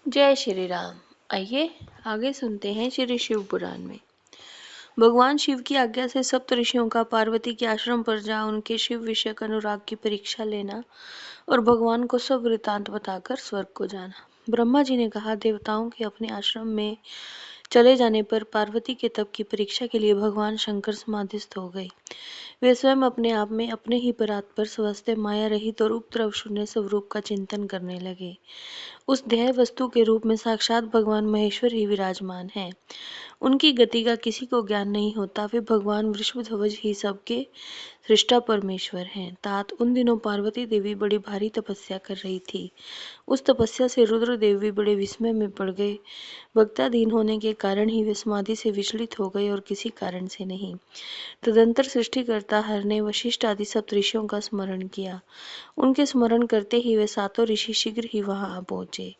जय श्री राम। आइए आगे सुनते हैं श्री शिव पुराण में। भगवान शिव की आज्ञा से सप्त ऋषियों का पार्वती के आश्रम पर जा उनके शिव विषयक अनुराग की परीक्षा लेना और भगवान को सब वृतांत बताकर स्वर्ग को जाना। ब्रह्मा जी ने कहा, देवताओं के अपने आश्रम में चले जाने पर पार्वती के तप की परीक्षा के लिए भगवान शंकर समाधिस्थ हो गए। वे स्वयं अपने आप में अपने ही परात्पर स्वस्थ माया रहित और उपद्रव शून्य स्वरूप का चिंतन करने लगे। उस ध्येय वस्तु के रूप में साक्षात भगवान महेश्वर ही विराजमान है। उनकी गति का किसी को ज्ञान नहीं होता। वे भगवान वृषभध्वज ही सबके सृष्टा परमेश्वर हैं। तात उन दिनों पार्वती देवी बड़ी भारी तपस्या कर रही थी। उस तपस्या से रुद्रदेव भी बड़े विस्मय में पड़ गए। भक्ताधीन होने के कारण ही वे समाधि से विचलित हो गए और किसी कारण से नहीं। तदंतर सृष्टिकर्ता हर ने वशिष्ठ आदि सप्तऋषियों का स्मरण किया। उनके स्मरण करते ही वे सातों ऋषि शीघ्र ही वहां आ पहुंचे।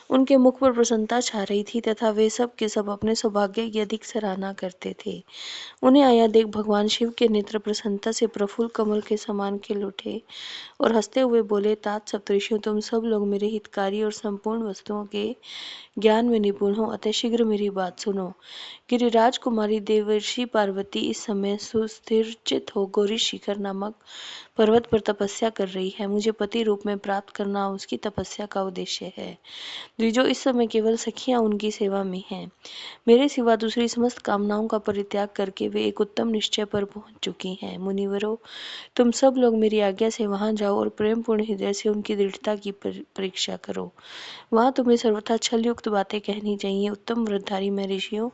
उनके मुख पर प्रसन्नता छा रही थी तथा वे सब के सब अपने सौभाग्य की अधिक सराहना करते थे। उन्हें आया देख भगवान शिव के नेत्र प्रसन्नता से प्रफुल्ल कमल के समान खिल उठे और हंसते हुए बोले, तात सप्तऋषियों, तुम सब लोग मेरे हितकारी और संपूर्ण वस्तुओं के ज्ञान में निपुण हो, अतः शीघ्र मेरी बात सुनो। गिरिराज कुमारी देवर्षि पार्वती इस समय सुस्थिरचित हो गौरी शिखर नामक पर्वत पर तपस्या कर रही है। मुझे पति रूप में प्राप्त करना उसकी तपस्या का उद्देश्य है। द्विजो, इस समय केवल सखियां उनकी सेवा में हैं। मेरे सिवा दूसरी समस्त कामनाओं का परित्याग करके वे एक उत्तम निश्चय पर पहुंच चुकी हैं। मुनिवरों, तुम सब लोग मेरी आज्ञा से वहां जाओ और प्रेम पूर्ण हृदय से उनकी दृढ़ता की परीक्षा करो। वहां तुम्हें सर्वथा छल युक्त बातें कहनी चाहिए। उत्तम व्रतधारी मैं ऋषियों,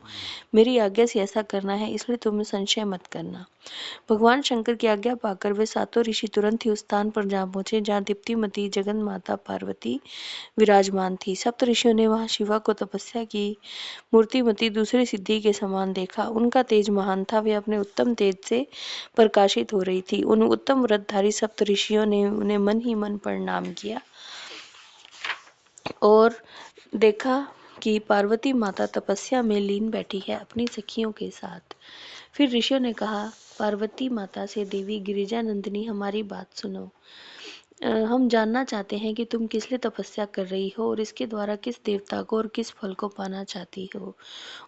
मेरी आज्ञा से ऐसा करना है, इसलिए तुम संशय मत करना। भगवान शंकर की आज्ञा पाकर वे सातों ऋषि तुरंत ही उस स्थान पर जा पहुंचे जहाँ दीप्तिमती जगन माता पार्वती विराजमान थी। सप्त ऋषियों ने वहां शिवा को तपस्या की मूर्तिमती दूसरी सिद्धि के समान देखा। उनका तेज महान था। वे अपने उत्तम तेज से प्रकाशित हो रही थी। उन उत्तम व्रतधारी सप्त ऋषियों ने उन्हें मन ही मन प्रणाम किया और देखा कि पार्वती माता तपस्या में लीन बैठी है अपनी सखियों के साथ। फिर ऋषियों ने कहा, पार्वती माता से, देवी गिरिजा नंदिनी, हमारी बात सुनो। हम जानना चाहते हैं कि तुम किस लिए तपस्या कर रही हो और इसके द्वारा किस देवता को और किस फल को पाना चाहती हो।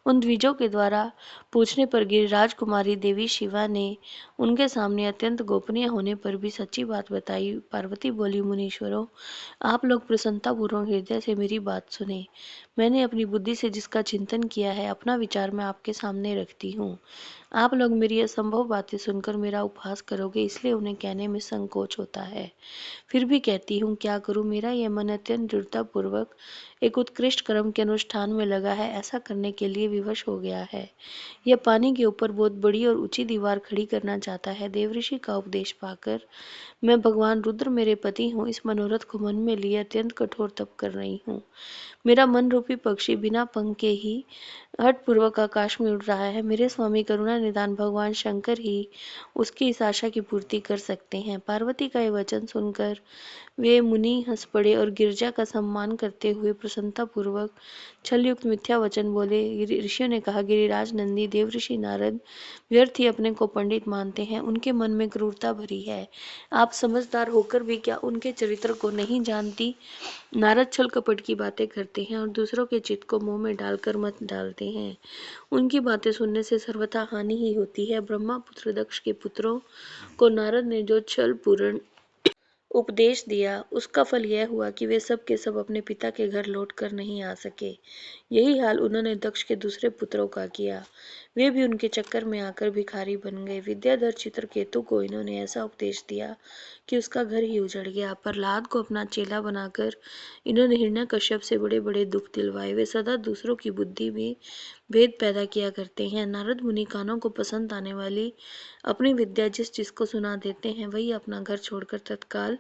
उन द्विजों के द्वारा पूछने पर गिरिराज कुमारी देवी शिवा ने उनके सामने अत्यंत गोपनीय होने पर भी सच्ची बात बताई। पार्वती बोली, मुनीश्वरों, आप लोग प्रसन्नता पूर्वक हृदय से मेरी बात सुने। मैंने अपनी बुद्धि से जिसका चिंतन किया है, अपना विचार मैं आपके सामने रखती हूँ। आप लोग मेरी असंभव बातें सुनकर मेरा उपहास करोगे, इसलिए उन्हें कहने में संकोच होता है। फिर भी कहती हूँ, क्या करूँ, मेरा यह मन अत्यंत दृढ़तापूर्वक एक उत्कृष्ट कर्म के अनुष्ठान में लगा है, ऐसा करने के लिए विवश हो गया है। यह पानी के ऊपर बहुत बड़ी और ऊंची दीवार खड़ी करना चाहता है। देवऋषि का उपदेश पाकर मैं, भगवान रुद्र मेरे पति हूँ, इस मनोरथ को मन में लिए अत्यंत कठोर तप कर रही हूँ। मेरा मन रूपी पक्षी बिना पंख के ही हठपूर्वक आकाश में उड़ रहा है। मेरे स्वामी करुणा निदान भगवान शंकर ही उसकी इस आशा की पूर्ति कर सकते हैं। पार्वती का यह वचन सुनकर वे मुनि हंस पड़े और गिरजा का सम्मान करते हुए प्रसन्नता पूर्वक छलयुक्त मिथ्या वचन बोले। ऋषियों ने कहा, गिरिराज नंदी, देवऋषि नारद व्यर्थ ही अपने को पंडित मानते हैं। उनके मन में क्रूरता भरी है। आप समझदार होकर भी क्या उनके चरित्र को नहीं जानती। नारद छल कपट की बातें करते हैं और दूसरों के चित्त को मुंह में डालकर मत डालते हैं। उनकी बातें सुनने से सर्वथा हानि ही होती है। ब्रह्मा पुत्र दक्ष के पुत्रों को नारद ने जो छल पूर्ण उपदेश दिया, उसका फल यह हुआ कि वे सब के सब अपने पिता के घर लौट कर नहीं आ सके। यही हाल उन्होंने दक्ष के दूसरे पुत्रों का किया। वे भी उनके चक्कर में आकर भिखारी बन गए। विद्याधर चित्रकेतु को इन्होंने ऐसा उपदेश दिया कि उसका घर ही उजड़ गया। प्रहलाद को अपना चेला बनाकर इन्होंने हिरण्यकश्यप से बड़े बड़े दुख दिलवाए। वे सदा दूसरों की बुद्धि में भेद पैदा किया करते हैं। नारद मुनि कानों को पसंद आने वाली अपनी विद्या जिसको सुना देते हैं, वही अपना घर छोड़कर तत्काल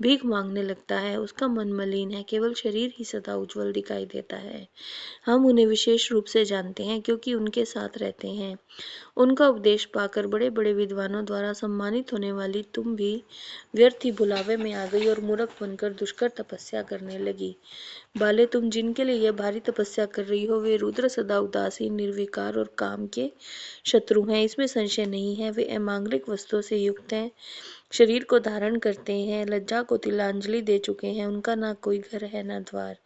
भीख मांगने लगता है। उसका मन मलिन है, केवल शरीर ही सदा उज्जवल दिखाई देता है। हम उन्हें विशेष रूप से जानते हैं क्योंकि उनके साथ रहते हैं। उनका उपदेश पाकर बड़े बड़े विद्वानों द्वारा सम्मानित होने वाली तुम भी व्यर्थ ही भुलावे में आ गई और मूर्ख बनकर दुष्कर तपस्या करने लगी। बाले, तुम जिनके लिए यह भारी तपस्या कर रही हो, वे रुद्र सदा उदासीन, निर्विकार और काम के शत्रु हैं, इसमें संशय नहीं है। वे अमांगलिक वस्तुओं से युक्त हैं शरीर को धारण करते हैं, लज्जा को तिलांजलि दे चुके हैं, उनका ना कोई घर है न द्वार।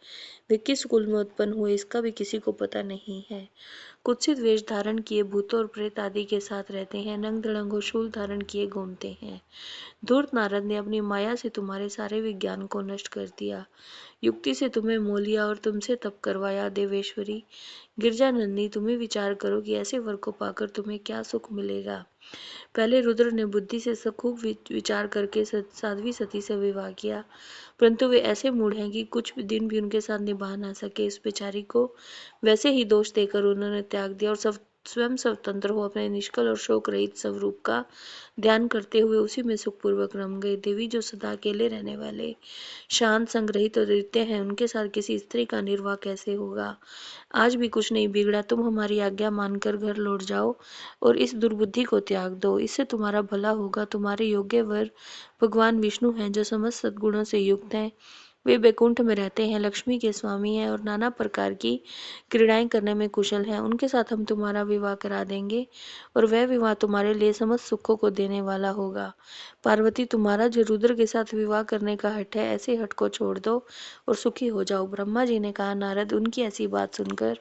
वे किस कुल में उत्पन्न हुए इसका भी किसी को पता नहीं है। कुत्सित वेश धारण किए भूतों और प्रेत आदि के साथ रहते हैं, नंग धड़ंग और शूल धारण किए घूमते हैं। धूर्त नारद ने अपनी माया से तुम्हारे सारे विज्ञान को नष्ट कर दिया, युक्ति से तुम्हें मोह लिया और तुमसे तप करवाया। देवेश्वरी गिरजानंदिनी, तुम्हें विचार करो कि ऐसे वर को पाकर तुम्हें क्या सुख मिलेगा। पहले रुद्र ने बुद्धि से खूब विचार करके साध्वी सती से विवाह किया, परंतु वे ऐसे मूढ़ हैं कि कुछ दिन भी उनके साथ निभा ना सके। इस बेचारी को वैसे ही दोष देकर उन्होंने त्याग दिया और स्वयं स्वतंत्र हो अपने निष्कल और शोक रहित स्वरूप का ध्यान करते हुए उसी में सुखपूर्वक रम गए। देवी जो सदा अकेले रहने वाले, शांत, संग्रहित और नृत्य हैं, उनके साथ किसी स्त्री का निर्वाह कैसे होगा। आज भी कुछ नहीं बिगड़ा, तुम हमारी आज्ञा मानकर घर लौट जाओ और इस दुर्बुद्धि को त्याग दो, इससे तुम्हारा भला होगा। तुम्हारे योग्य वर भगवान विष्णु हैं, जो समस्त सद्गुणों से युक्त हैं। वे बैकुंठ में रहते हैं, लक्ष्मी के स्वामी हैं और नाना प्रकार की क्रीड़ाएं करने में कुशल हैं। उनके साथ हम तुम्हारा विवाह करा देंगे और वह विवाह तुम्हारे लिए समस्त सुखों को देने वाला होगा। पार्वती, तुम्हारा जो रुद्र के साथ विवाह करने का हठ है, ऐसे हठ को छोड़ दो और सुखी हो जाओ। ब्रह्मा जी ने कहा, नारद, उनकी ऐसी बात सुनकर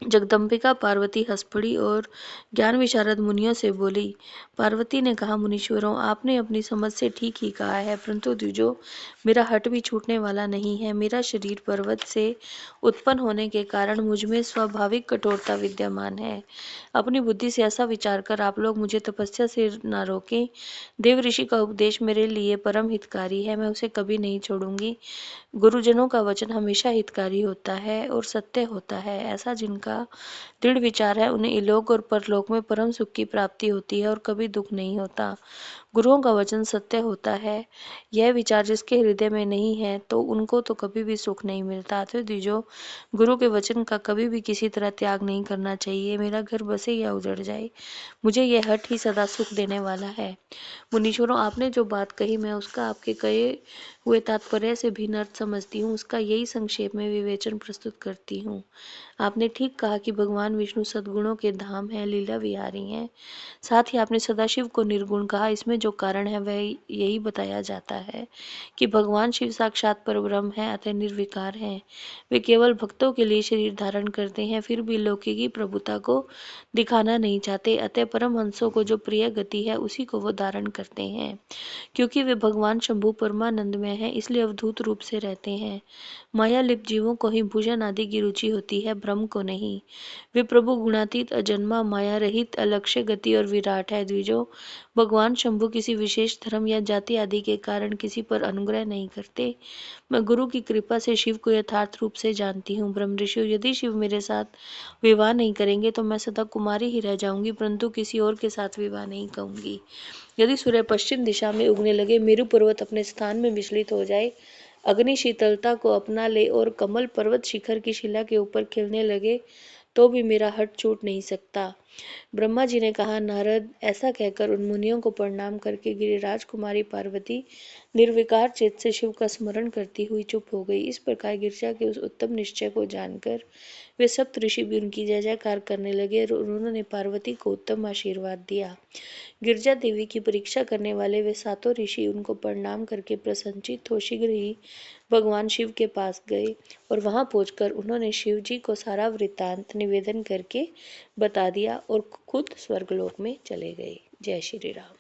जगदम्बिका पार्वती हंस पड़ी और ज्ञान विशारद मुनियों से बोली। पार्वती ने कहा, मुनीश्वरों, आपने अपनी समझ से ठीक ही कहा है, परंतु द्विजो, मेरा हठ भी छूटने वाला नहीं है। मेरा शरीर पर्वत से उत्पन्न होने के कारण मुझ में स्वाभाविक कठोरता विद्यमान है। अपनी बुद्धि से ऐसा विचार कर आप लोग मुझे तपस्या से न रोकें। देव ऋषि का उपदेश मेरे लिए परम हितकारी है, मैं उसे कभी नहीं छोड़ूंगी। गुरुजनों का वचन हमेशा हितकारी होता है और सत्य होता है। ऐसा जिनका दृढ़ विचार है, उन्हें इलोक और परलोक में परम सुख की प्राप्ति होती है और कभी दुख नहीं होता। गुरुओं का वचन सत्य होता है। यह विचार जिसके हृदय में नहीं है, तो उनको तो कभी भी सुख नहीं मिलता। तो द्विजो, गुरु के वचन का कभी भी किसी तरह त्याग नहीं करना चाहिए। मेरा घर बसे या उजड़ जाए, मुझे यह हठ ही सदा सुख देने वाला है। मुनीश्वरों, आपने जो बात कही, मैं उसका आपके कहे हुए तात्पर्य से भिन्न अर्थ समझती हूँ। उसका यही संक्षेप में विवेचन प्रस्तुत करती हूँ। आपने ठीक कहा कि भगवान विष्णु सद्गुणों के धाम हैं, लीला विहारी हैं। साथ ही आपने सदाशिव को निर्गुण कहा। इसमें जो कारण है वह यही बताया जाता है कि भगवान शिव साक्षात परब्रह्म है, अतः निर्विकार हैं। वे केवल भक्तों के लिए शरीर धारण करते हैं, फिर भी लौकिकी प्रभुता को दिखाना नहीं चाहते। अतः परमहंसों को जो प्रिय गति है, उसी को वो धारण करते हैं। क्योंकि वे भगवान शंभु परमानंद में हैं, इसलिए अवधूत रूप से रहते हैं। माया लिप्त जीवों को ही भूषण आदि की रुचि होती है, ब्रह्म को नहीं। वे प्रभु गुणातीत, अजन्मा, माया रहित, अलक्ष्य गति और विराट है। द्विजो, भगवान शंभु किसी विशेष धर्म या जाति आदि के कारण किसी पर अनुग्रह नहीं करते। मैं गुरु की कृपा से शिव को यथार्थ रूप से जानती हूँ। ब्रह्म ऋषि, यदि शिव मेरे साथ विवाह नहीं करेंगे तो मैं सदा कुमारी ही रह जाऊंगी, परंतु किसी और के साथ विवाह नहीं कहूंगी। यदि सूर्य पश्चिम दिशा में उगने लगे, मेरु पर्वत अपने स्थान में विचलित हो जाए, अग्नि शीतलता को अपना ले और कमल पर्वत शिखर की शिला के ऊपर खिलने लगे, तो भी मेरा हठ छूट नहीं सकता। ब्रह्मा जी ने कहा, नारद, ऐसा कहकर उन मुनियों को प्रणाम करके गिरिराज कुमारी पार्वती निर्विकार चित्त से शिव का स्मरण करती हुई चुप हो गई। इस प्रकार गिरिजा के उस उत्तम निश्चय को जानकर वे सप्त ऋषि भी उनकी जय जयकार करने लगे और उन्होंने पार्वती को उत्तम आशीर्वाद दिया। गिरजा देवी की परीक्षा करने वाले वे सातों ऋषि उनको प्रणाम करके प्रसन्नचित्त हो शीघ्र ही भगवान शिव के पास गए और वहां पहुंचकर उन्होंने शिव जी को सारा वृत्तांत निवेदन करके बता दिया और खुद स्वर्गलोक में चले गए। जय श्री राम।